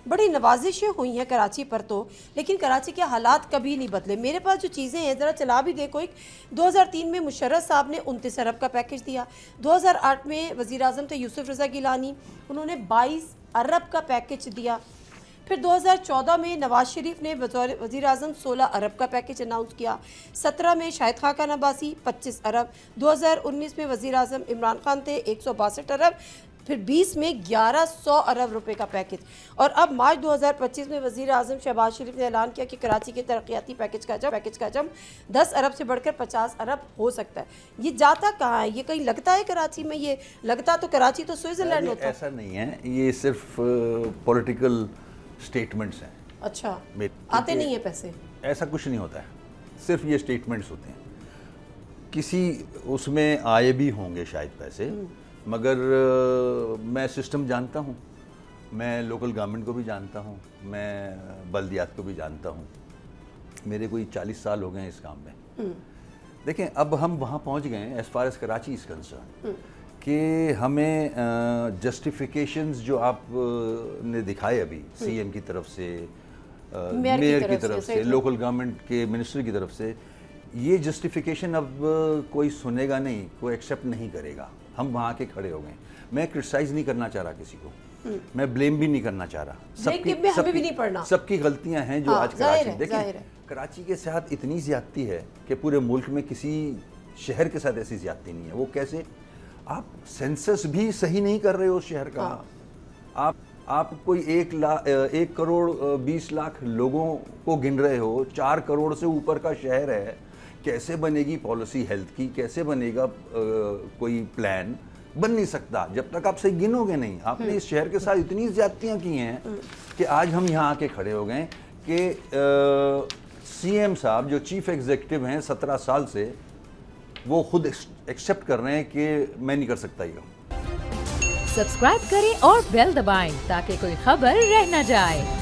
बड़ी नवाजिशें हुई हैं कराची पर तो, लेकिन कराची के हालात कभी नहीं बदले। मेरे पास जो चीज़ें हैं ज़रा चला भी देखो। एक 2003 में मुशर्रफ साहब ने 29 अरब का पैकेज दिया। 2008 में वज़ीर आज़म थे यूसुफ रज़ा गिलानी, उन्होंने 22 अरब का पैकेज दिया। फिर 2014 में नवाज शरीफ ने वज़ीर आज़म 16 अरब का पैकेज अनाउंस किया। 17 में शाहिद खान अब्बासी 25 अरब। 2019 में वज़ीर आज़म इमरान खान थे 162 अरब। फिर 20 में 1100 अरब रुपए का पैकेज। और अब मार्च 2025 में वज़ीर आज़म शहबाज शरीफ ने ऐलान किया कि कराची के तरक्याती पैकेज का जम 10 अरब से बढ़कर 50 अरब हो सकता है। ये जाता कहाँ है? ये कहीं लगता है कराची में? ये लगता तो कराची तो स्विट्ज़रलैंड होता है। ऐसा नहीं है, ये सिर्फ पॉलिटिकल स्टेटमेंट्स हैं। अच्छा, आते नहीं है पैसे? ऐसा कुछ नहीं होता है, सिर्फ ये स्टेटमेंट्स होते हैं। किसी उसमें आए भी होंगे शायद पैसे, मगर मैं सिस्टम जानता हूँ, मैं लोकल गवर्नमेंट को भी जानता हूँ, मैं बल्दियात को भी जानता हूँ। मेरे कोई 40 साल हो गए हैं इस काम में। देखें, अब हम वहाँ पहुँच गए हैं as far as Karachi is concern कि हमें जस्टिफिकेशंस जो आप ने दिखाए अभी सीएम की तरफ से, मेयर की तरफ से, लोकल गवर्नमेंट के मिनिस्टर की तरफ से, ये जस्टिफिकेशन अब कोई सुनेगा नहीं, कोई एक्सेप्ट नहीं करेगा। हम वहाँ के खड़े हो गए। मैं क्रिटिसाइज नहीं करना चाह रहा किसी को, मैं ब्लेम भी नहीं करना चाह रहा। सबकी गलतियाँ हैं जो आज कराची, देखिए कराची के साथ इतनी ज्यादती है कि पूरे मुल्क में किसी शहर के साथ ऐसी ज्यादती नहीं है। वो कैसे? आप सेंसस भी सही नहीं कर रहे हो उस शहर का। आप कोई 1 करोड़ 20 लाख लोगों को गिन रहे हो, 4 करोड़ से ऊपर का शहर है। कैसे बनेगी पॉलिसी हेल्थ की? कैसे बनेगा कोई प्लान? बन नहीं सकता जब तक आप सही गिनोगे नहीं। आपने इस शहर के साथ इतनी ज्यादतियां की हैं कि आज हम यहाँ आके खड़े हो गए कि सीएम साहब जो चीफ एग्जीक्यूटिव हैं 17 साल से, वो खुद एक्सेप्ट कर रहे हैं कि मैं नहीं कर सकता ये। सब्सक्राइब करें और बेल दबाएं ताकि कोई खबर रह न जाए।